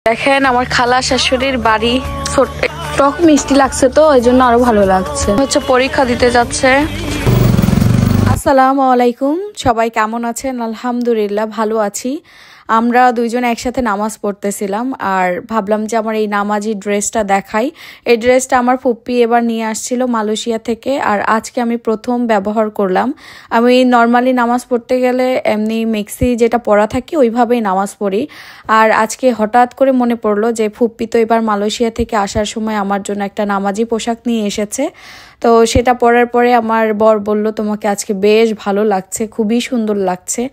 দেখেন আমার খালা শাশুড়ির বাড়ি, টক মিষ্টি লাগছে তো এই জন্য আরো ভালো লাগছে। হচ্ছে পরীক্ষা দিতে যাচ্ছে। আসসালামু আলাইকুম, সবাই কেমন আছেন? আলহামদুলিল্লাহ ভালো আছি। আমরা দুইজন একসাথে নামাজ পড়তেছিলাম আর ভাবলাম যে আমার এই নামাজি ড্রেসটা দেখাই। এই ড্রেসটা আমার ফুপ্পি এবার নিয়ে আসছিল মালয়েশিয়া থেকে, আর আজকে আমি প্রথম ব্যবহার করলাম। আমি নর্মালি নামাজ পড়তে গেলে এমনি মেক্সি যেটা পরা থাকি ওইভাবেই নামাজ পড়ি, আর আজকে হঠাৎ করে মনে পড়লো যে ফুপ্পি তো এবার মালয়েশিয়া থেকে আসার সময় আমার জন্য একটা নামাজি পোশাক নিয়ে এসেছে। তো সেটা পরার পরে আমার বর বলল তোমাকে আজকে বেশ ভালো লাগছে, খুবই সুন্দর লাগছে।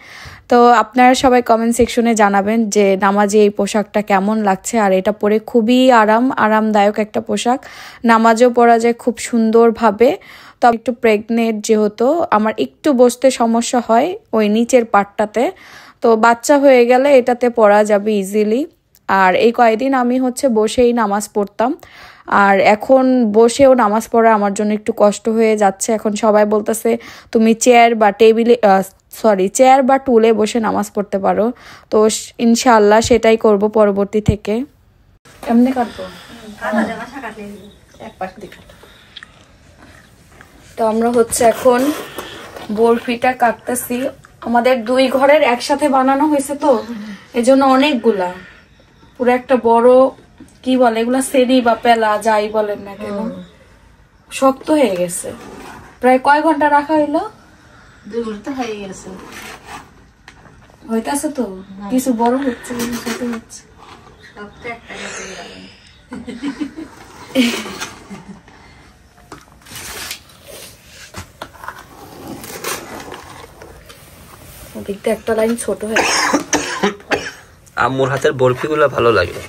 তো আপনারা সবাই কমেন্ট সেকশনে জানাবেন যে নামাজে এই পোশাকটা কেমন লাগছে। আর এটা পরে খুবই আরামদায়ক একটা পোশাক, নামাজও পরা যায় খুব সুন্দরভাবে। তো একটু প্রেগনেন্ট যেহেতু আমার একটু বসতে সমস্যা হয় ওই নিচের পাটটাতে, তো বাচ্চা হয়ে গেলে এটাতে পরা যাবে ইজিলি। আর এই কয়েকদিন আমি হচ্ছে বসেই নামাজ পড়তাম, আর এখন বসেও নামাজ পড়া আমার জন্য একটু কষ্ট হয়ে যাচ্ছে। এখন সবাই বলতেছে তুমি চেয়ার বা টুলে বসে নামাজ পড়তে পারো। তো ইনশাআল্লাহ সেটাই করব পরবর্তী থেকে। এমনি কাটবো। তো আমরা হচ্ছে এখন বরফিটা কাটতেছি। আমাদের দুই ঘরের একসাথে বানানো হয়েছে তো এজন্য অনেকগুলা, পুরো একটা বড় কি বলে এগুলা সেরি বা পেলা যাই বলেন না কেন, শক্ত হয়ে গেছে। প্রায় কয় ঘন্টা রাখা হইলো? 2 ঘন্টা হয়ে গেছে। হইতাছে তো, কিছু বড় হচ্ছে ছোট হচ্ছে। দেখতে একটা লাইন ছোট হয়ে আম্মুর হাতের বরফি গুলো ভালো লাগে,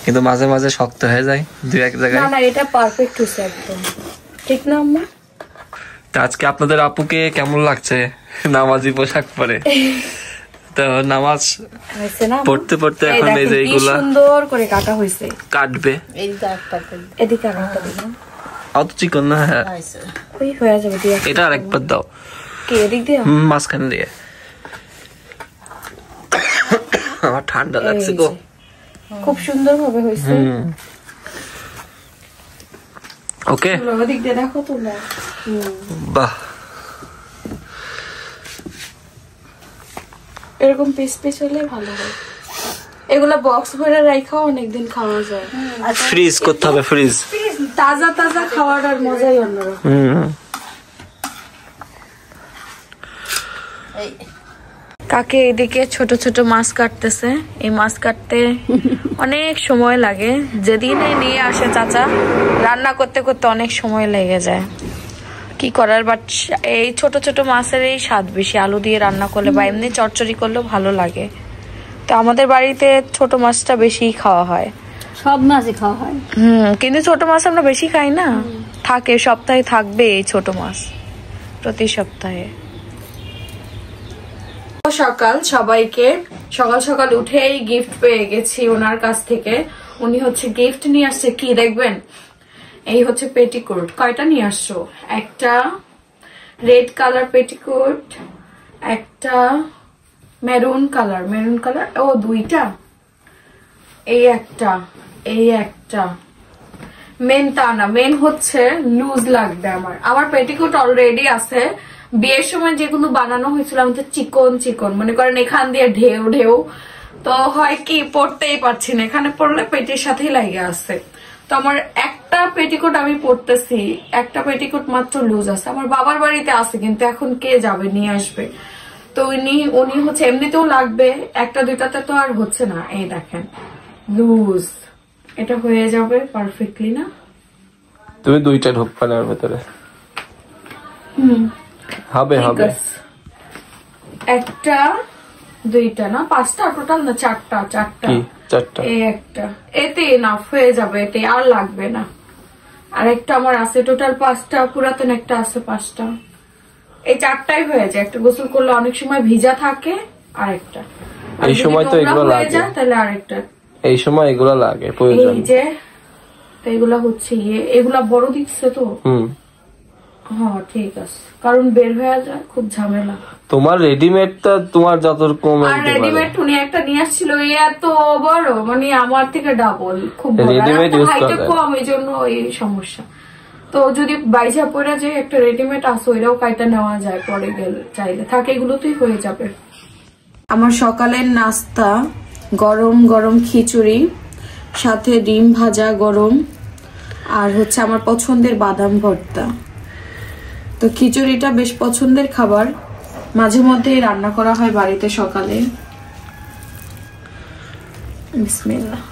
কিন্তু মাঝে মাঝে শক্ত হয়ে যায় দুই এক জায়গায়। না এটা পারফেক্ট হয়েছে একদম, ঠিক না আম্মু? আজকে আপনাদের আপুকে কেমন লাগছে নামাজি পোশাক পরে? তো নামাজ পড়তে পড়তে এখন এই যে এইগুলা সুন্দর করে কাটা হয়েছে, কাটবে এদিকে আরেকটা দিলাম। অত চিকন না, হ্যাঁ ওই হয়ে যাবে। এটা আরেকবার দাও। কি এদিক দিয়ে? মাঝখানে দিয়ে। আমার ঠান্ডা লাগছে গো। খুব সুন্দর ভাবে হয়েছে। ওকে, ওদিক দিয়ে দেখো তোমরা। বাহ, এরকম পিস পিস হলে ভালো হয়। এগুলা বক্স ভরে রাখাও অনেকদিন খাওয়া যায়। ফ্রিজ করতে হবে, ফ্রিজ তাজা তাজা খাওয়ার মজাই অন্যরকম। কাকে এদিকে ছোট ছোট মাছ কাটতেছে। এই মাছ কাটতে অনেক সময় লাগে, যেদিনে নিয়ে আসে চাচা রান্না করতে করতে অনেক সময় লেগে যায়। কি করার, বাট এই ছোট ছোট মাছের এই স্বাদ বেশি, আলু দিয়ে রান্না করলে বা এমনি চচ্চড়ি করলেও ভালো লাগে। তো আমাদের বাড়িতে ছোট মাছটা বেশি খাওয়া হয়, সব মাছই খাওয়া হয়। কিন্তু ছোট মাছ আমরা বেশি খাই না, থাকে সপ্তাহে থাকবে এই ছোট মাছ প্রতি সপ্তাহে। সকাল সবাইকে, সকাল সকাল উঠেই গিফট পেয়ে গেছি ওনার কাছ থেকে। উনি হচ্ছে গিফট নিয়ে আসছে, কি দেখবেন, এই হচ্ছে পেটিকোট। কয়টা নিয়ে আসছো? একটা রেড কালার পেটিকোট, একটা মেরুন কালার, ও দুইটা, এই একটা মেন তা না, মেন হচ্ছে লুজ লাগবে। আমার পেটিকোট অলরেডি আছে, বিয়ের সময় যেগুলো বানানো হয়েছিল আমাদের চিকন চিকন, মনে করেন এখান দিয়ে ঢেউ ঢেউ, তো হয় কি পড়তেই পারছি না, এখানে পড়লে পেটের সাথেই লাগে আছে। তো আমার একটা পেটিকোট আমি পড়তেছি, একটা পেটিকোট মাত্র লুজ আছে। আমার বাবার বাড়িতে আছে, কিন্তু এখন কে যাবে নিয়ে আসবে। তো উনি হচ্ছে এমনিতেও লাগবে, একটা দুইটাতে তো আর হচ্ছে না। এই দেখেন লুজ, এটা হয়ে যাবে পারফেক্টলি না? তুমি দুইটা ঢোকবা না ভেতরে? হবে হবে, একটা দুইটা না পাঁচটা টোটাল না, চারটা। এই একটা, এতে এনাফ হয়ে যাবে, এতে আর লাগবে না। আর একটা আমার আছে টোটাল 5টা, পুরাতন একটা আছে 5টা, এই 4টাই হয়ে যায়। একটা গোসল করলে অনেক সময় ভিজা থাকে, আরেকটা এই সময় তো এগুলো লাগে, তাহলে আরেকটা এই সময় এগুলো লাগে প্রয়োজন। এই যে তো এগুলা হচ্ছে এগুলা বড় দিচ্ছে তো, হ্যাঁ ঠিক আছে, কারণ বের হয়ে যায় খুব ঝামেলা। তোমার রেডিমেডটা তোমার যতরকম আর রেডিমেড উনি একটা নিয়ে আসছিল এত বড়, মানে আমার থেকে ডাবল, খুব রেডিমেড ইউজ হাইটে কম, এই জন্য এই সমস্যা। তো যদি বাইজা পরে যে একটা রেডিমেড আছে ওইটাও কাইটা নেওয়া যায় পরে গেলে, চাইলে থাকে এগুলোতেই হয়ে যাবে। আমার সকালের নাস্তা গরম গরম খিচুড়ি, সাথে ডিম ভাজা গরম, আর হচ্ছে আমার পছন্দের বাদাম ভর্তা। তো খিচুড়িটা বেশ পছন্দের খাবার, মাঝে মধ্যেই রান্না করা হয় বাড়িতে সকালে। বিসমিল্লাহ।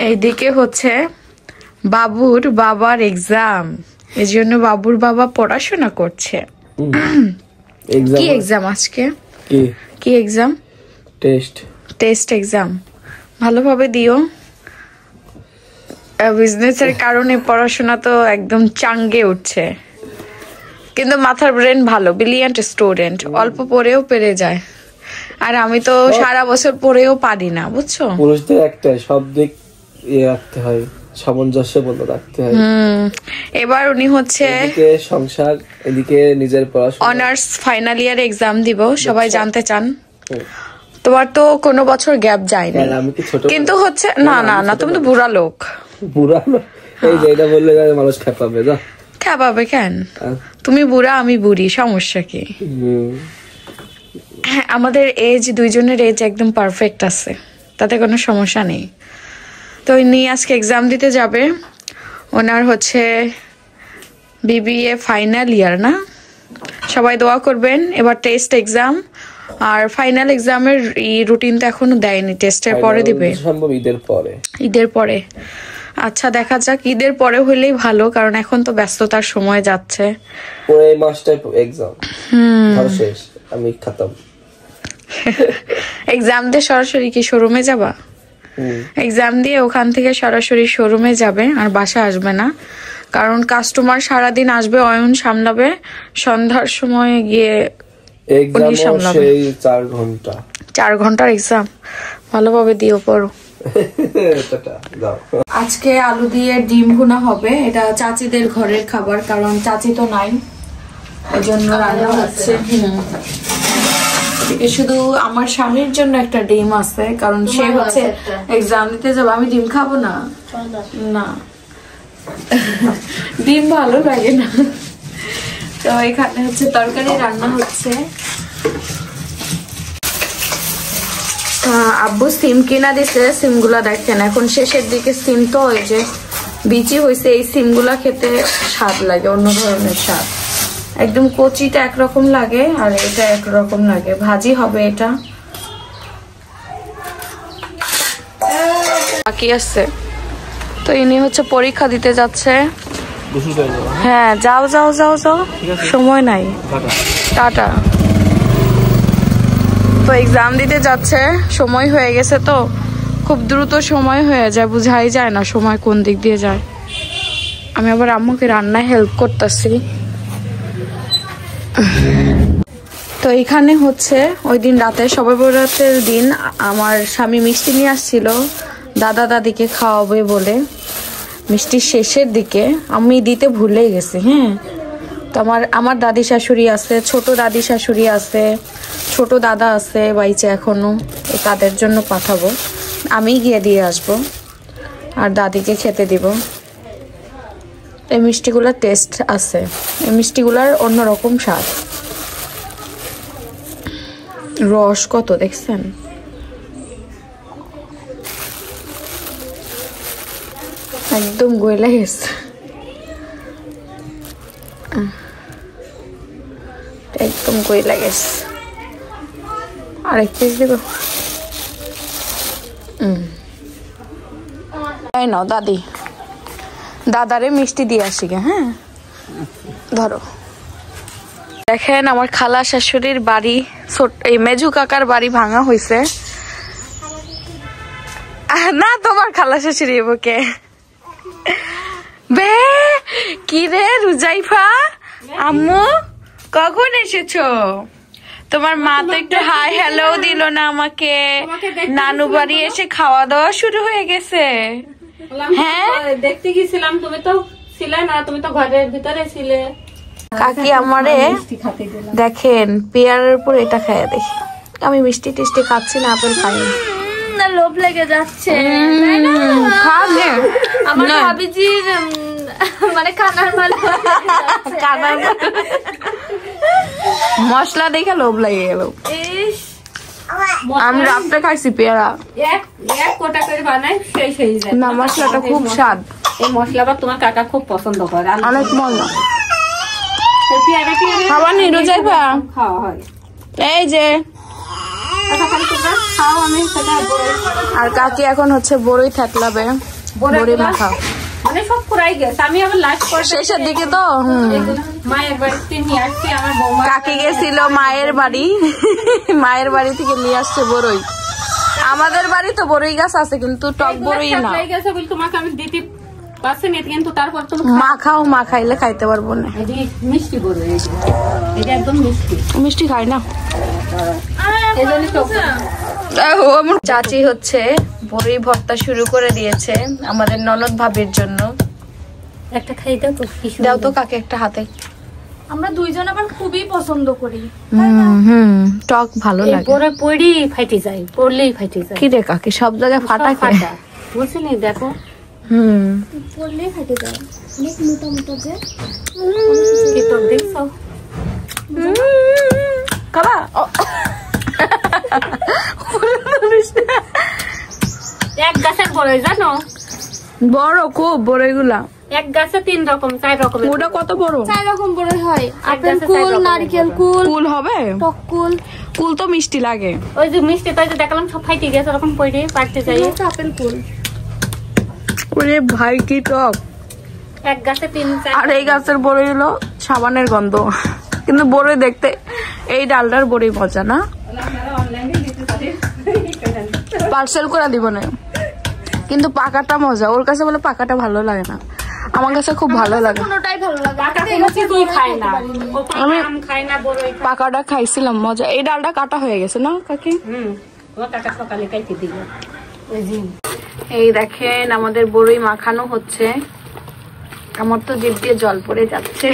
এইদিকে হচ্ছে বাবুর বাবার এক্সাম, এই জন্য বাবুর বাবা পড়াশোনা করছে। কি এক্সাম আজকে? কি এক্সাম? Test exam. ভালোভাবে দিও। বিজনেসের কারণে পড়াশোনা তো একদম চাঙ্গে উঠছে, কিন্তু মাথার ব্রেন ভালো, ব্রিলিয়ান্ট স্টুডেন্ট, অল্প পড়েও পেরে যায়। আর আমি তো সারা বছর পড়েও পারি না, বুঝছো? পুরুষদের একটা সব দিক রাখতে হয়, সামঞ্জস্য বলতে রাখতে হয়। এবার উনি হচ্ছে এদিকে সংসার, এদিকে নিজের পড়াশোনা। অনার্স ফাইনাল ইয়ার এক্সাম দিব, সবাই জানতে চান। তোমার তো কোনো বছর গ্যাপ যায়নি, কিন্তু হচ্ছে না না না, তুমি তো বুড়া লোক। বুড়া লোক এই যে এটা বললে মানুষ খেপাবে। যা খেপাবে কেন? তুমি বুড়া আমি বুড়ি, সমস্যা কি? আমাদের এজ, দুইজনের এজ একদম পারফেক্ট আছে, তাতে কোনো সমস্যা নেই। তো ইনি আজকে এক্সাম দিতে যাবে। ওনার হচ্ছে বিবিএ ফাইনাল ইয়ার না? সবাই দোয়া করবেন। এবার টেস্ট এক্সাম আর ফাইনাল এক্সামের রুটিন তো এখনো দেয়নি, টেস্টের পরে দিবে, সম্ভব ঈদের পরে। আচ্ছা দেখা যাক, ঈদের পরে হইলেই ভালো, কারণ এখন তো ব্যস্ততার সময় যাচ্ছে। পরে এই মাসটাই এক্সাম শেষ, আমি খতম। এক্সাম দিয়ে সরাসরি কি শোরুমে যাবা? এক্সাম দিয়ে ওখান থেকে সরাসরি শোরুমে যাবে, আর বাসা আসবে না, কারণ কাস্টমার সারাদিন আসবে, অয়ন সামলাবে, সন্ধ্যার সময় গিয়ে উনি সামলাবে। 4 ঘন্টার এক্সাম, ভালোভাবে দিও, পড়ো। আজকে আলু দিয়ে ডিম ভুনা হবে, এটা চাচিদের ঘরের খাবার, কারণ চাচি তো নাই, ওই জন্য রান্না হচ্ছে। শুধু আমার স্বামীর জন্য একটা ডিম আছে, কারণ সে হচ্ছে এক্সাম দিতে যাবে। আমি ডিম খাবো না, না ডিম ভালো লাগে না। তো এখানে হচ্ছে তরকারি রান্না হচ্ছে। আব্বু সিম কিনা দিছে, সিম গুলা দেখেন এখন শেষের দিকে সিম তো ওই যে বিচি হয়েছে, এই সিম গুলা খেতে স্বাদ লাগে, অন্য ধরনের স্বাদ। একদম কচিটা একরকম লাগে আর এটা একরকম লাগে। ভাজি হবে এটা, বাকি আছে। তো ইনি হচ্ছে পরীক্ষা দিতে যাচ্ছে। হ্যাঁ যাও যাও যাও যাও, সময় নাই, টাটা। তো এক্সাম দিতে যাচ্ছে, সময় হয়ে গেছে, তো খুব দ্রুত সময় হয়ে যায়, বুঝাই যায় না সময় কোন দিক দিয়ে যায়। আমি আবার আম্মুকে রান্নায় হেল্প করতেছি। তো এখানে হচ্ছে ওই দিন রাতে, শবে বরাতের দিন, আমার স্বামী মিষ্টি নিয়ে আসছিল দাদা দাদিকে খাওয়াবে বলে। মিষ্টির শেষের দিকে আমি দিতে ভুলে গেছি। হ্যাঁ, তো আমার দাদি শাশুড়ি আছে, ছোট দাদি শাশুড়ি আছে, ছোট দাদা আছে বাইচে এখনো, তাদের জন্য পাঠাবো। আমি গিয়ে দিয়ে আসবো আর দাদিকে খেতে দিব। এই মিষ্টিগুলোর টেস্ট আছে, এই মিষ্টিগুলোর অন্যরকম স্বাদ। রস কত দেখছেন? একদম গইলা গেছে, একদম গইলা গেছে। আরেক পিস দিব। তাই নাও দাদি, দাদারে মিষ্টি দিয়ে আসি গে। হ্যাঁ ধরো। দেখেন আমার খালা শাশুড়ির বাড়ি, এই মেজু কাকার বাড়ি ভাঙা হয়েছে না। তোমার খালা শাশুড়ি বুকে বে কি রে রুজাইফা, আম্মু কখন এসেছো? তোমার মা তো একটু হাই হ্যালো দিল না আমাকে। নানু বাড়ি এসে খাওয়া দাওয়া শুরু হয়ে গেছে। হ্যাঁ দেখতে গেছিলাম, তুমি তো ছিলে না, তুমি তো ঘরের ভিতরে ছিলে। কাকি আমারে দেখেন পেয়ারের উপর এটা খাইয়া দেখি। আমি মিষ্টি টিষ্টি খাচ্ছি না, আপেল খাই না, লোভ লেগে যাচ্ছে। আমার ভাবিজির মানে কানার মালা, কানার মশলা দেখে লোভ লেগে গেল। আমি রাত্রে খাইছি পেয়ারা, এক কোটা করে বানাই, সেই যায় না মশলাটা খুব স্বাদ। এই মশলাটা তোমার কাকা খুব পছন্দ করে, অনেক মজা। পেয়ারাটি খাবার নিয়ে যাইবা? খাওয়া হয়। এই যে খাও, আমি সেটা আর কাকি এখন হচ্ছে বড়ই থাকলাবে, বড়ি মাখা মানে সব পুরাই গেছে। আমি আবার লাস্ট করে শেষের দিকে তো মায়ের বাড়িতে নিয়ে আসছি। আমার বৌমা কাকি গেছিল মায়ের বাড়ি, মায়ের বাড়ি থেকে নিয়ে আসছে বড়ই। আমাদের বাড়ি তো বড়ই গাছ আছে কিন্তু টক বড়ই না। গেছে বলে তোমাকে আমি দিতে পারছি না, কিন্তু তারপর তুমি মাখাও, মাখাইলে খাইতে পারবো না। মিষ্টি বড়ই, এটা একদম মিষ্টি। মিষ্টি খাই না। চাচি হচ্ছে বড়ি ভর্তা শুরু করে দিয়েছে আমাদের ননদ ভাবির জন্য। একটা খাই দাও তো, দাও তো কাকে একটা হাতে। আমরা দুইজন আবার খুবই পছন্দ করি। টক ভালো লাগে। পরে পড়ি ফাইটে যায়, পড়লেই ফাইটে যায়। কি রে কাকি সব জায়গায় ফাটা ফাটা বুঝলি? দেখো পড়লেই ফাটে যায়, অনেক মোটা মোটা যে। কি তো দেখছো খাবা? এক গাছের বড়ই জানো, বড় খুব বড়ইগুলা। এক গাছে 3 রকম 4 রকমের। ওটা কত বড়? 4 রকম বড়ই হয়। আপেল গাছে 4 কুল, রকমের নারকেল কুল, কুল হবে, টক কুল। কুল তো মিষ্টি লাগে। ওই যে মিষ্টি তো যে দেখলাম সব ফাইটে গেছে, ওরকম পড়ে পাড়তে যাই। আপেল কুল। ওরে ভাই কি টক। এক গাছে 3-4। আর এই গাছের বড়ই হলো সাবানের গন্ধ, কিন্তু বড়ই দেখতে এই ডালটার বড়ই মজা না। পার্সেল করে দিব না, কিন্তু পাকাটা মজা। ওর কাছে বলে পাকাটা ভালো লাগে না, আমার কাছে খুব ভালো লাগে। কোনটাই ভালো লাগে। পাকা কোনো কিছুই খায় না, ও পাকা আম খায় না, বড়ই খায়। পাকাটা খাইছিলাম মজা। এই ডালটা কাটা হয়ে গেছে না কাকি? ও কাকা সকালে খাইতে দিল। ওই যে এই দেখেন আমাদের বড়ই মাখানো হচ্ছে। আমার তো জিভ দিয়ে জল পড়ে যাচ্ছে।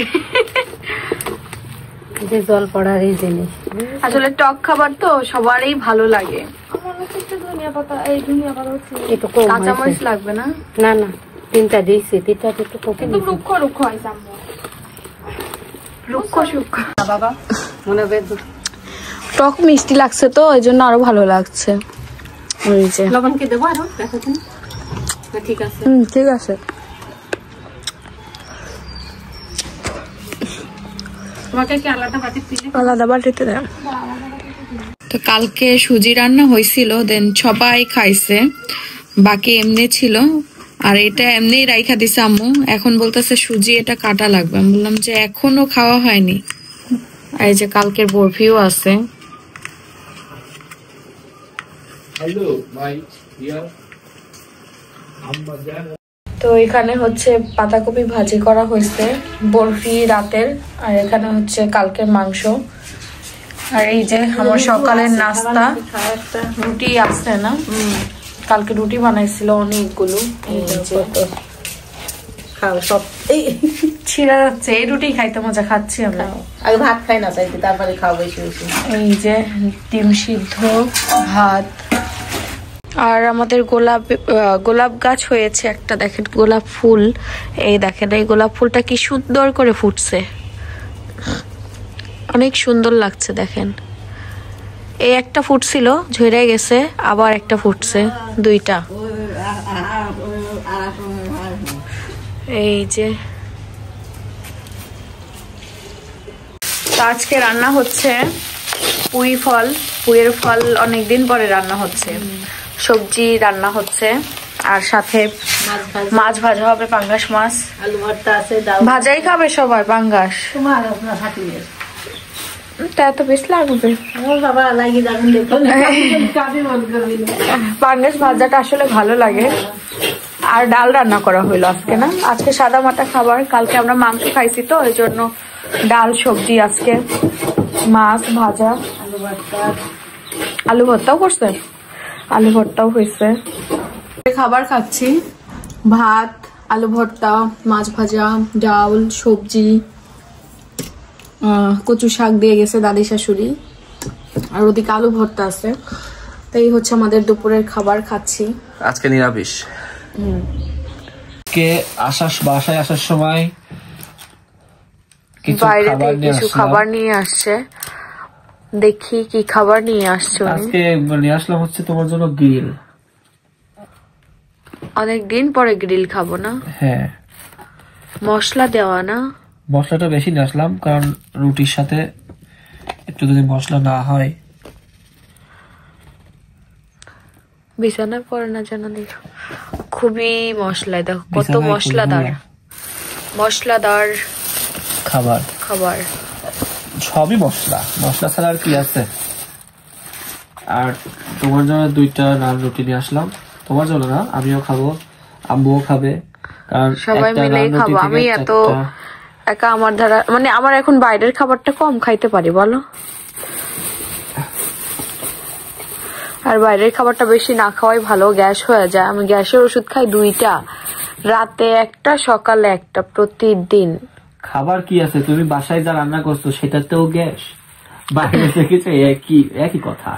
যে জল পড়ার এই জিনিস, আসলে টক খাবার তো সবারই ভালো লাগে। ধনিয়া পাতা, এই ধনিয়া পাতা হচ্ছে একটু কম কাঁচামরিচ লাগবে না? না না, 3টা দিয়েছি, 3টা একটু কম কিন্তু রুক্ষ রুক্ষ হয় জাম্বো। রুক্ষ সুক্ষ বাবা মনে হবে। টক মিষ্টি লাগছে তো এই জন্য আরো ভালো লাগছে। ওই যে লবণ কি দেবো আরো? দেখো তুমি। ঠিক আছে, ঠিক আছে। তোমাকে কি আলাদা বাটিতে দিলে? আলাদা বাটিতে দেন। তো কালকে সুজি রান্না হয়েছিল, দেন সবাই খাইছে, বাকি এমনি ছিল। আর এটা এমনি রাইখা দিছে আম্মু। এখন বলতেছে সুজি এটা কাটা লাগবে। আমি বললাম যে এখনো খাওয়া হয়নি। এই যে কালকের বরফিও আছে। তো এখানে হচ্ছে পাতাকপি ভাজি করা হয়েছে, বরফি রাতের, আর এখানে হচ্ছে কালকের মাংস। আর এই যে আমার সকালের নাস্তা, রুটি আসছে না, কালকে রুটি বানাইছিল অনেকগুলো। এই যে খাও সব, এই ছিঁড়া যাচ্ছে। এই রুটি খাইতে মজা, খাচ্ছি আমরা। আগে ভাত খাই না চাইতে, তারপরে খাও বেশি বেশি। এই যে ডিম সিদ্ধ, ভাত। আর আমাদের গোলাপ গাছ হয়েছে একটা, দেখেন গোলাপ ফুল। এই দেখেন এই গোলাপ ফুলটা কি সুন্দর করে ফুটছে, অনেক সুন্দর লাগছে। দেখেন এই একটা ফুটছিল, ঝরে গেছে, আবার একটা ফুটছে, 2টা। এই যে আজকে রান্না হচ্ছে পুঁই ফল, পুঁইয়ের ফল অনেকদিন পরে রান্না হচ্ছে। সবজি রান্না হচ্ছে, আর সাথে মাছ ভাজা হবে, পাঙ্গাস মাছ। আলু ভর্তা আছে, ভাজাই খাবে সবাই পাঙ্গাস। তোমার আপনার হাতিয়ে তা এত বেশ লাগবে। বাবা লাগিয়ে যাবেন, দেখো পাঙ্গাস ভাজাটা আসলে ভালো লাগে। আর ডাল রান্না করা হইলো আজকে, না আজকে সাদা মাটা খাবার। কালকে আমরা মাংস খাইছি তো এই জন্য ডাল সবজি, আজকে মাছ ভাজা, আলু ভর্তাও করছে, আলু ভর্তাও হয়েছে। খাবার খাচ্ছি, ভাত, আলু ভর্তা, মাছ ভাজা, ডাল, সবজি, কচু শাক দিয়ে গেছে দাদি শাশুড়ি, আর ওদিকে আলু ভর্তা আছে। তাই হচ্ছে আমাদের দুপুরের খাবার খাচ্ছি আজকে নিরামিষ। কে বাসায় আসার সময় বাইরে থেকে কিছু খাবার নিয়ে আসছে, দেখি কি খাবার নিয়ে আসছে। আজকে নিয়ে আসলাম হচ্ছে তোমার জন্য গ্রিল। অনেকদিন পরে গ্রিল খাবো না? হ্যাঁ, মশলা দেওয়া না? মশলাটা বেশি নিয়ে আসলাম কারণ রুটির সাথে একটু যদি মশলা না হয়। বিছানায় পড়ে না যেন, দেখো খুবই মশলায়, দেখো কত মশলাদার খাবার। সবই মশলা ছাড়া আর কি আছে। আর তোমার জন্য 2টা নান রুটি নিয়ে আসলাম। তোমার জন্য না, আমিও খাবো, আম্মুও খাবে, কারণ সবাই মিলেই খাবো। আমি এত একা আমার দ্বারা, মানে আমার এখন বাইরের খাবারটা কম খাইতে পারি বলো, আর বাইরের খাবারটা বেশি না খাওয়াই ভালো, গ্যাস হয়ে যায়। আমি গ্যাসের ওষুধ খাই 2টা, রাতে 1টা, সকালে 1টা, প্রতিদিন। খাবার কি আছে, তুমি বাসায় যা রান্না করছো সেটাতেও গ্যাস, বাইরে থেকে একই কথা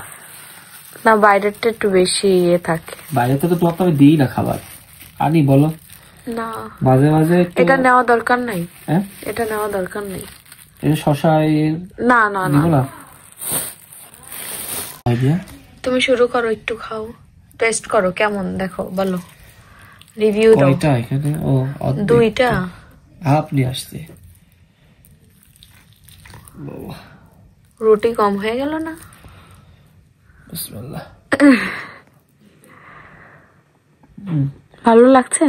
না, বাইরেরটা একটু বেশি থাকে। বাইরেতে তো তোমাকে আমি দিই না খাবার, আনি বলো না, মাঝে মাঝে। এটা নেওয়া দরকার নাই। হ্যাঁ, এটা নেওয়া দরকার নেই। এটা শশা না না না, আইডিয়া। তুমি শুরু করো, একটু খাও, টেস্ট করো কেমন, দেখো বলো, রিভিউ দাও। কয়টা এখানে? ও 2টা, হাফ নিয়ে আসছে। রুটি কম হয়ে গেল না? বিসমিল্লাহ। ভালো লাগছে?